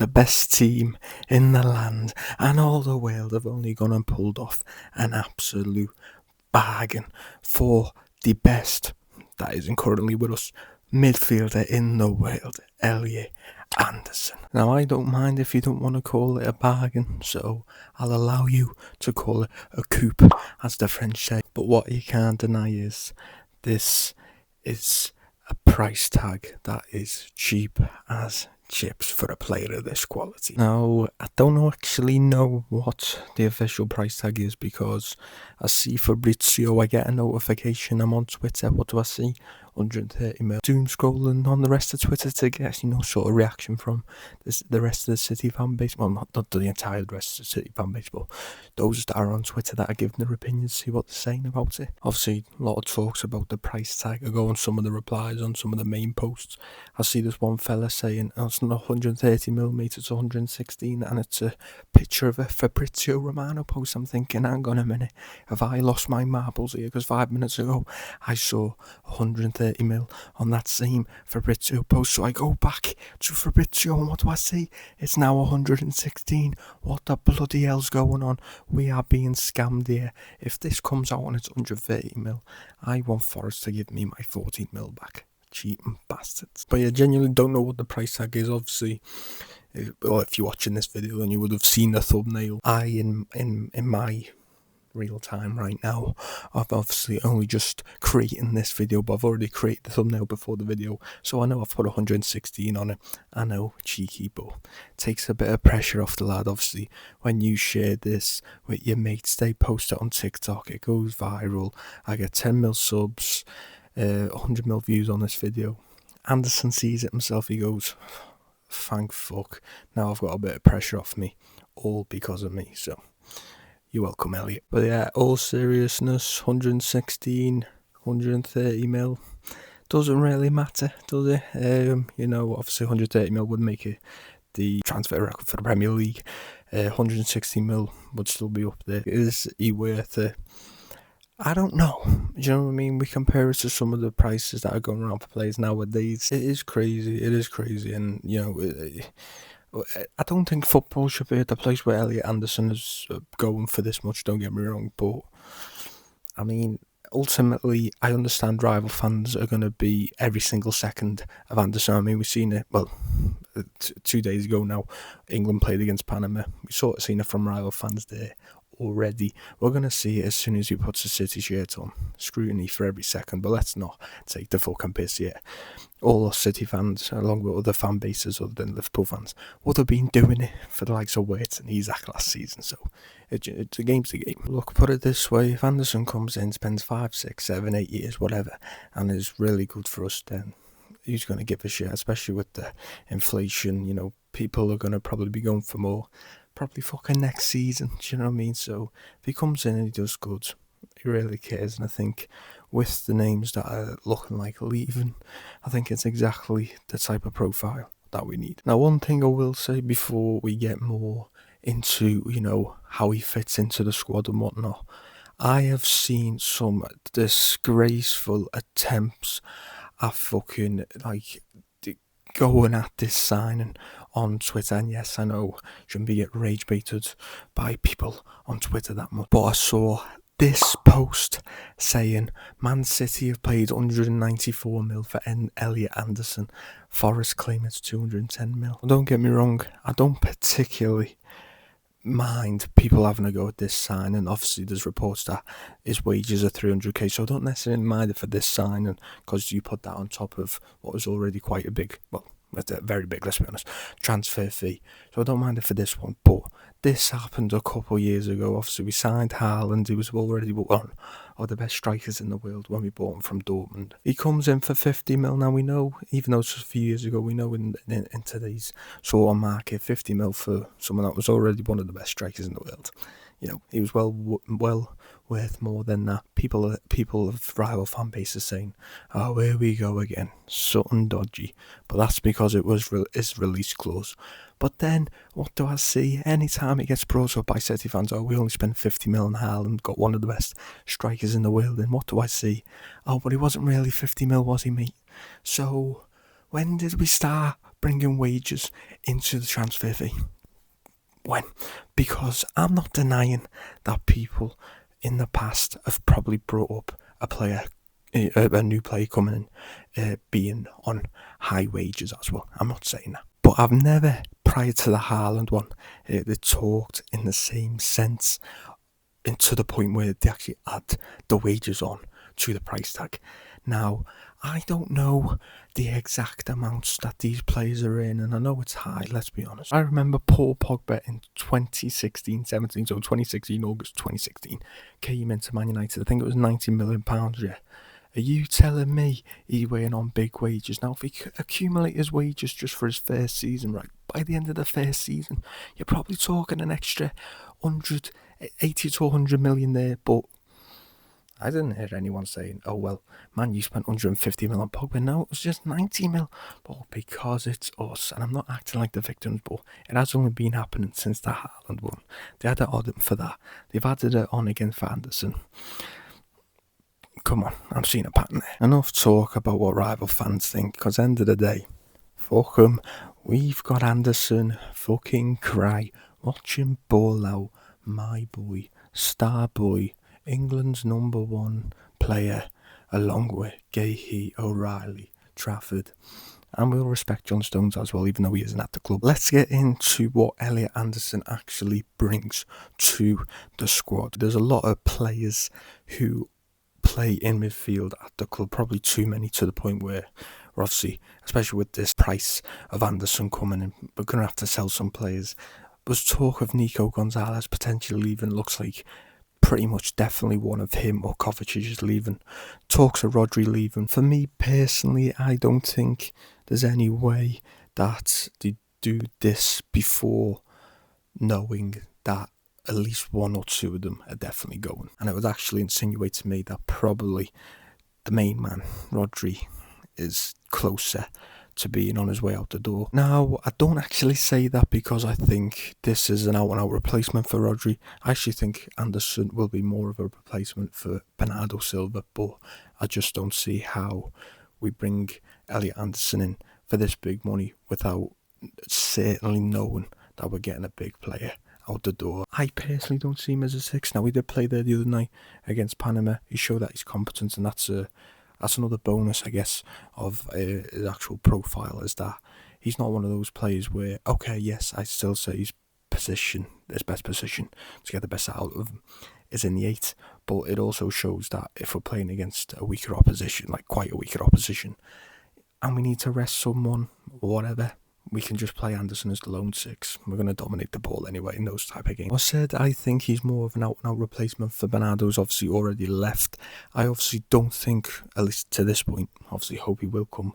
the best team in the land and all the world have only gone and pulled off an absolute bargain for the best, that isn't currently with us, midfielder in the world, Elliot Anderson. Now, I don't mind if you don't want to call it a bargain, so I'll allow you to call it a coup, as the French say. But what you can't deny is this is a price tag that is cheap as chips for a player of this quality. Now, I don't actually know what the official price tag is because I see Fabrizio, I get a notification, I'm on Twitter, what do I see? 130 mil. Doom scrolling on the rest of Twitter to get, sort of reaction from the rest of the City fan base. Well, not the entire rest of the City fan base, but those that are on Twitter that are giving their opinions, see what they're saying about it. Obviously, a lot of talks about the price tag. I go on some of the replies on some of the main posts. I see this one fella saying, oh, it's not 130 millimetres, it's 116, and it's a picture of a Fabrizio Romano post. I'm thinking, hang on a minute, have I lost my marbles here? Because 5 minutes ago, I saw 130 mil on that same Fabrizio post. So I go back to Fabrizio, and what do I see? It's now 116. What the bloody hell's going on? We are being scammed here. If this comes out and it's 130 mil, I want Forest to give me my 14 mil back. Cheating bastards. But yeah, genuinely don't know what the price tag is. Obviously, well, if you're watching this video, then you would have seen the thumbnail. In my real time right now, I've obviously only just creating this video, but I've already created the thumbnail before the video, so I know I've put 116 on it. I know, cheeky, but it takes a bit of pressure off the lad. Obviously, when you share this with your mates, they post it on TikTok, it goes viral, I get 10 mil subs, 100 mil views on this video. Anderson sees it himself, he goes, thank fuck, now I've got a bit of pressure off me, all because of me. So you're welcome, Elliot. But yeah, all seriousness, 116, 130 mil doesn't really matter, does it? Obviously 130 mil would make it the transfer record for the Premier League. 160 mil would still be up there. Is he worth it? I don't know. Do you know what I mean? We compare it to some of the prices that are going around for players nowadays. It is crazy. And I don't think football should be at the place where Elliot Anderson is going for this much, don't get me wrong, but I mean, ultimately, I understand rival fans are going to be every single second of Anderson. I mean, we've seen it, 2 days ago now, England played against Panama. We sort of seen it from rival fans there already. We're going to see it as soon as he puts a City shirt on. Scrutiny for every second, but let's not take the fucking piss yet. All us City fans, along with other fan bases other than Liverpool fans, would have been doing it for the likes of Wirtz and Isaac last season, so it's a game's the game. Look, put it this way, if Anderson comes in, spends 5, 6, 7, 8 years, whatever, and is really good for us, then who's going to give a shit, especially with the inflation. People are going to probably be going for more, probably fucking next season, do you know what I mean? So if he comes in and he does good, he really cares, and I think with the names that are looking like leaving, I think it's exactly the type of profile that we need. Now, one thing I will say before we get more into, how he fits into the squad and whatnot, I have seen some disgraceful attempts at fucking, going at this signing on Twitter, and yes, I know shouldn't be get rage baited by people on Twitter that much, but I saw this post saying Man City have paid 194 mil for Elliot Anderson. Forest claim it's 210 mil. Don't get me wrong, I don't particularly mind people having a go at this signing. Obviously, there's reports that his wages are 300k, so I don't necessarily mind it for this signing because you put that on top of what was already quite a big, very big, let's be honest, transfer fee. So I don't mind it for this one, but this happened a couple of years ago. Obviously, we signed Haaland, he was already one of the best strikers in the world when we bought him from Dortmund. He comes in for 50 mil. Now we know, even though it's a few years ago, we know in today's sort of market, 50 mil for someone that was already one of the best strikers in the world. He was well worth more than that. People of rival fan bases saying, "Oh, here we go again, something dodgy." But that's because it was his release clause. But then, what do I see? Anytime it gets brought up by City fans, we only spent 50 mil on Haaland, got one of the best strikers in the world, and what do I see? But he wasn't really 50 mil, was he, mate? So, when did we start bringing wages into the transfer fee? When? Because I'm not denying that people in the past have probably brought up a new player coming in, being on high wages as well. I'm not saying that. But I've never, prior to the Haaland one, they talked in the same sense, and to the point where they actually add the wages on to the price tag. Now, I don't know the exact amounts that these players are in, and I know it's high, let's be honest. I remember Paul Pogba in 2016-17, so 2016, August 2016, came into Man United. I think it was £90 million, yeah. Are you telling me he's weighing on big wages? Now, if he accumulate his wages just for his first season, right, by the end of the first season, you're probably talking an extra 80 to 100 million there, but I didn't hear anyone saying, oh, well, man, you spent 150 mil on Pogba. No, it was just 90 mil. But because it's us, and I'm not acting like the victims, but it has only been happening since the Haaland one. They had it on for that. They've added it on again for Anderson. Come on, I'm seeing a pattern there. Enough talk about what rival fans think, because end of the day, fuck them. We've got Anderson fucking cry, watching ball out, my boy, star boy, England's number one player, along with Gahey, O'Reilly, Trafford. And we'll respect John Stones as well, even though he isn't at the club. Let's get into what Elliot Anderson actually brings to the squad. There's a lot of players who play in midfield at the club, probably too many, to the point where we're obviously, especially with this price of Anderson coming in, we're going to have to sell some players. There's talk of Nico Gonzalez potentially leaving. Looks like pretty much definitely one of him or Kovacic is leaving. Talks of Rodri leaving. For me personally, I don't think there's any way that they do this before knowing that at least one or two of them are definitely going. And it would actually insinuate to me that probably the main man, Rodri, is closer to being on his way out the door. Now, I don't actually say that because I think this is an out-and-out replacement for Rodri. I actually think Anderson will be more of a replacement for Bernardo Silva, but I just don't see how we bring Elliot Anderson in for this big money without certainly knowing that we're getting a big player out the door. I personally don't see him as a 6. Now, we did play there the other night against Panama. He showed that he's competent, and that's another bonus, I guess, of his actual profile, is that he's not one of those players where, okay, yes, I still say his best position to get the best out of him is in the 8, but it also shows that if we're playing against a weaker opposition, like quite a weaker opposition, and we need to rest someone or whatever, we can just play Anderson as the lone 6. We're going to dominate the ball anyway in those type of games. I said I think he's more of an out-and-out replacement for Bernardo, who's obviously already left. I obviously don't think, at least to this point, obviously hope he will come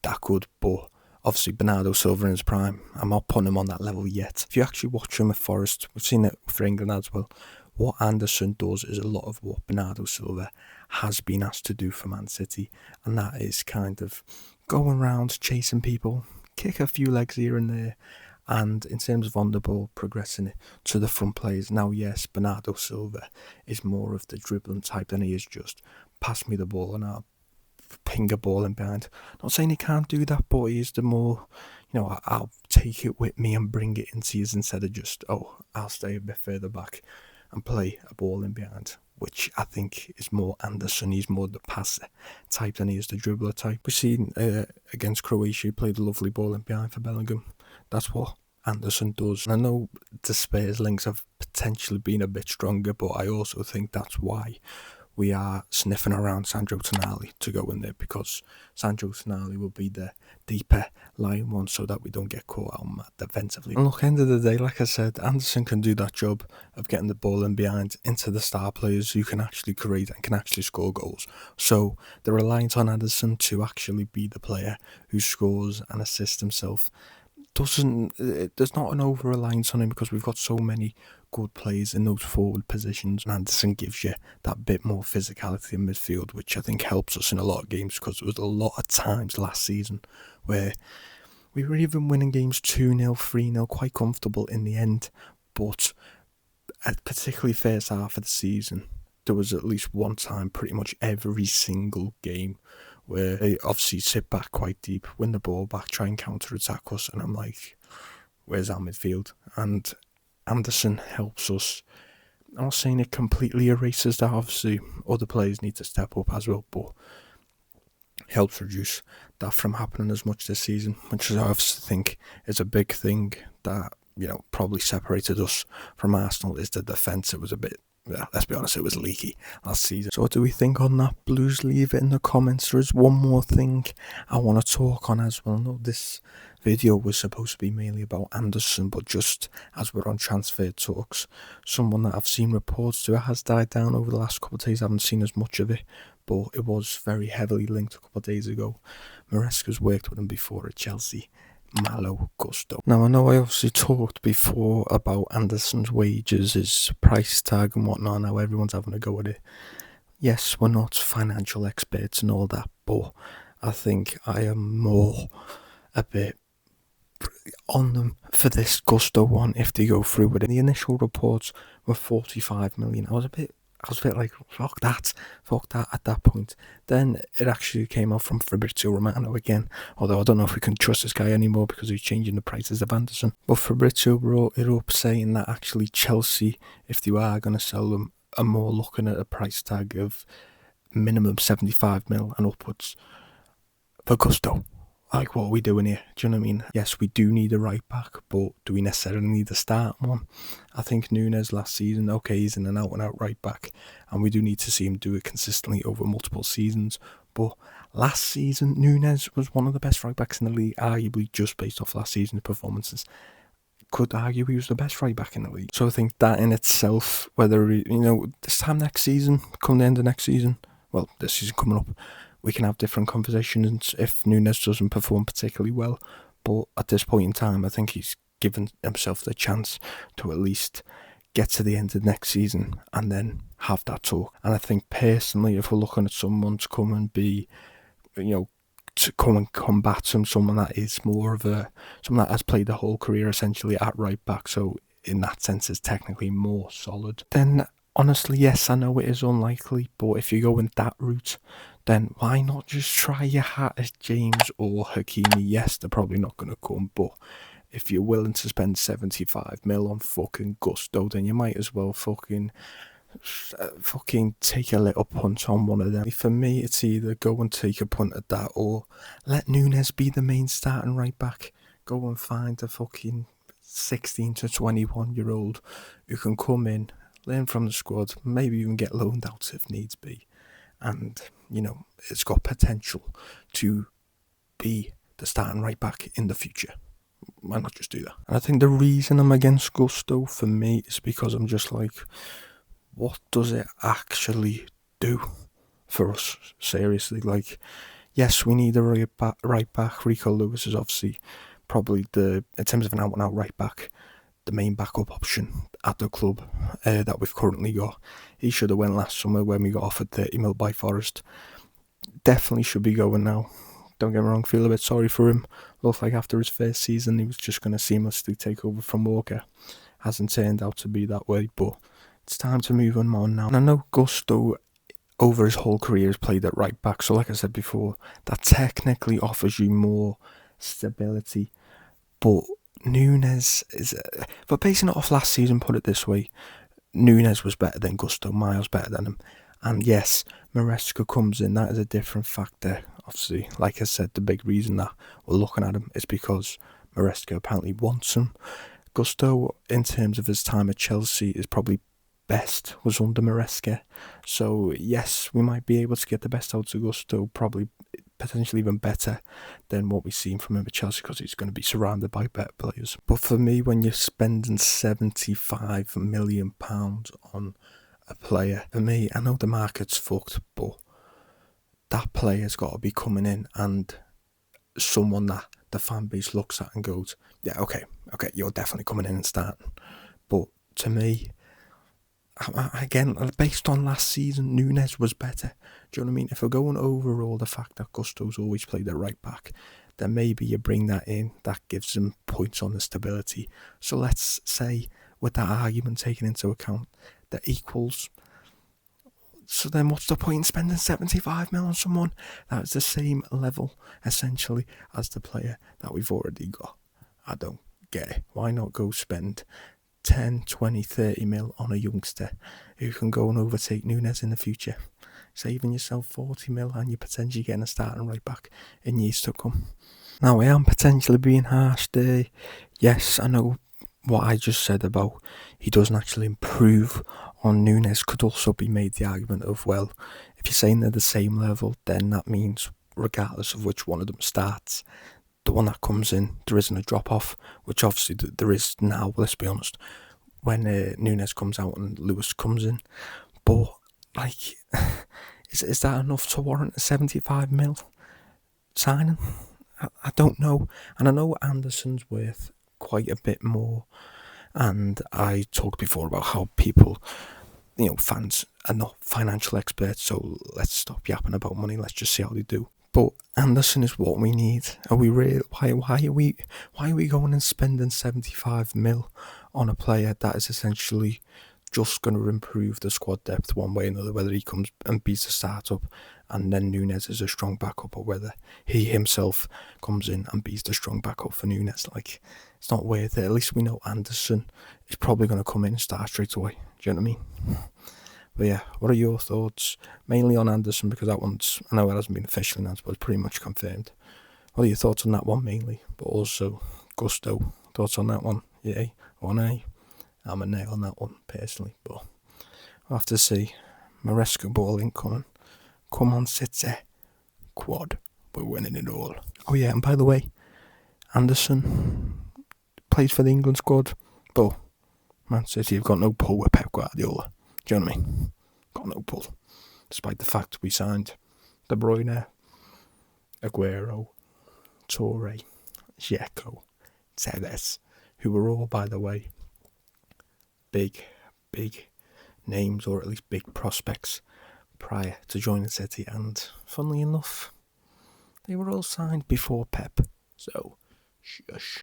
that good, but obviously Bernardo Silva in his prime, I'm not putting him on that level yet. If you actually watch him at Forest, we've seen it for England as well, what Anderson does is a lot of what Bernardo Silva has been asked to do for Man City, and that is kind of going around chasing people, kick a few legs here and there, and in terms of on the ball, progressing it to the front players. Now, yes, Bernardo Silva is more of the dribbling type than he is just pass me the ball and I'll ping a ball in behind. Not saying he can't do that, but he's the more, I'll take it with me and bring it into you instead of just, I'll stay a bit further back and play a ball in behind, which I think is more Anderson. He's more the passer type than he is the dribbler type. We've seen against Croatia, he played a lovely ball in behind for Bellingham. That's what Anderson does. And I know the Spurs links have potentially been a bit stronger, but I also think that's why we are sniffing around Sandro Tonali to go in there, because Sandro Tonali will be the deeper lying one so that we don't get caught out defensively. And look, end of the day, like I said, Anderson can do that job of getting the ball in behind into the star players who can actually create and can actually score goals. So the reliance on Anderson to actually be the player who scores and assists himself there's not an over reliance on him, because we've got so many good players in those forward positions, and Anderson gives you that bit more physicality in midfield, which I think helps us in a lot of games, because there was a lot of times last season where we were even winning games 2-0, 3-0, quite comfortable in the end, but particularly first half of the season, there was at least one time pretty much every single game where they obviously sit back quite deep, win the ball back, try and counter-attack us, and I'm like, where's our midfield? And Anderson helps us. I'm not saying it completely erases that, obviously other players need to step up as well, but helps reduce that from happening as much this season, which I obviously think is a big thing that, probably separated us from Arsenal, is the defence. It was a bit, let's be honest, it was leaky last season. So what do we think on that, Blues? Leave it in the comments. There is one more thing I want to talk on as well. No, this video was supposed to be mainly about Anderson, but just as we're on transfer talks, someone that I've seen reports to, it has died down over the last couple of days. I haven't seen as much of it, but it was very heavily linked a couple of days ago. Maresca's worked with him before at Chelsea. Malo Gusto. Now, I know I obviously talked before about Anderson's wages, his price tag and whatnot, and how everyone's having a go at it. Yes, we're not financial experts and all that, but I think I am more a bit on them for this Gusto one if they go through with it. The initial reports were 45 million. I was a bit like, fuck that at that point. Then it actually came out from Fabrizio Romano again, although I don't know if we can trust this guy anymore because he's changing the prices of Anderson. But Fabrizio brought it up saying that actually Chelsea, if they are going to sell them, are more looking at a price tag of minimum 75 mil and upwards for Gusto. Like, what are we doing here? Do you know what I mean? Yes, we do need a right back, but do we necessarily need a starting one? I think Nunes last season, okay, he's an out-and-out right back, and we do need to see him do it consistently over multiple seasons. But last season, Nunes was one of the best right backs in the league, arguably just based off last season's performances. Could argue he was the best right back in the league. So I think that in itself, whether, this time next season, come the end of next season, well, this season coming up, we can have different conversations if Nunes doesn't perform particularly well. But at this point in time, I think he's given himself the chance to at least get to the end of next season and then have that talk. And I think personally, if we're looking at someone to come and be, to come and combat him, someone that is more of someone that has played the whole career essentially at right back, so in that sense is technically more solid, then honestly, yes, I know it is unlikely, but if you go in that route, then why not just try your hat at James or Hakimi? Yes, they're probably not going to come, but if you're willing to spend 75 mil on fucking Gusto, then you might as well fucking take a little punt on one of them. For me, it's either go and take a punt at that or let Nunes be the main starting right back. Go and find a fucking 16 to 21 year old who can come in, learn from the squad, maybe even get loaned out if needs be. And, it's got potential to be the starting right back in the future. Why not just do that? And I think the reason I'm against Gusto for me is because I'm just like, what does it actually do for us? Seriously, like, yes, we need a right back. Rico Lewis is obviously probably in terms of an out-and-out right back, the main backup option at the club that we've currently got. He should have went last summer when we got offered 30 mil by Forest. Definitely should be going now. Don't get me wrong, feel a bit sorry for him. Looked like after his first season he was just going to seamlessly take over from Walker. Hasn't turned out to be that way, but it's time to move on now. And I know Gusto over his whole career has played at right back, so like I said before, that technically offers you more stability, but Nunes is, but basing it off last season, put it this way, Nunes was better than Gusto, miles better than him. And yes, Maresca comes in, that is a different factor. Obviously, like I said, the big reason that we're looking at him is because Maresca apparently wants him. Gusto, in terms of his time at Chelsea, is probably best was under Maresca. So yes, we might be able to get the best out of Gusto, probably potentially even better than what we've seen from him at Chelsea because he's going to be surrounded by better players. But for me, when you're spending £75 million on a player, for me, I know the market's fucked, but that player's got to be coming in and someone that the fan base looks at and goes, yeah, okay, you're definitely coming in and starting. But to me, again, based on last season, Nunes was better. Do you know what I mean? If we're going overall the fact that Gusto's always played at right back, then maybe you bring that in. That gives him points on the stability. So let's say, with that argument taken into account, that equals So then what's the point in spending 75 mil on someone that's the same level, essentially, as the player that we've already got? I don't get it. Why not go spend 10, 20, 30 mil on a youngster who can go and overtake Núñez in the future? Saving yourself 40 mil and you're potentially getting a starting right back in years to come. Now, I am potentially being harsh there. Yes, I know what I just said about he doesn't actually improve on Núñez could also be made the argument of, well, if you're saying they're the same level, then that means regardless of which one of them starts, the one that comes in, there isn't a drop-off, which obviously there is now, let's be honest, when Núñez comes out and Lewis comes in. But, like, is that enough to warrant a 75 mil signing? I don't know. And I know Anderson's worth quite a bit more. And I talked before about how people, fans are not financial experts, so let's stop yapping about money. Let's just see how they do. But Anderson is what we need. Are we really? Why are we going and spending 75 mil on a player that is essentially just going to improve the squad depth one way or another, whether he comes and beats the startup and then Núñez is a strong backup, or whether he himself comes in and beats the strong backup for Núñez? Like, it's not worth it. At least we know Anderson is probably going to come in and start straight away. Do you know what I mean? But yeah, what are your thoughts? Mainly on Anderson, because that one's, I know it hasn't been officially announced, but it's pretty much confirmed. What are your thoughts on that one mainly? But also, Gusto, thoughts on that one? Yay or nay? I'm a nay on that one, personally, but I'll have to see. Maresca ball incoming. Come on, City. Quad. We're winning it all. Oh yeah, and by the way, Anderson plays for the England squad, but Man City have got no pull with Pep Guardiola. Do you know what I mean? Got no pull. Despite the fact we signed De Bruyne, Aguero, Toure, Dzeko, Tevez, who were all, by the way, big names, or at least big prospects prior to joining City, and funnily enough, they were all signed before Pep. So, shush.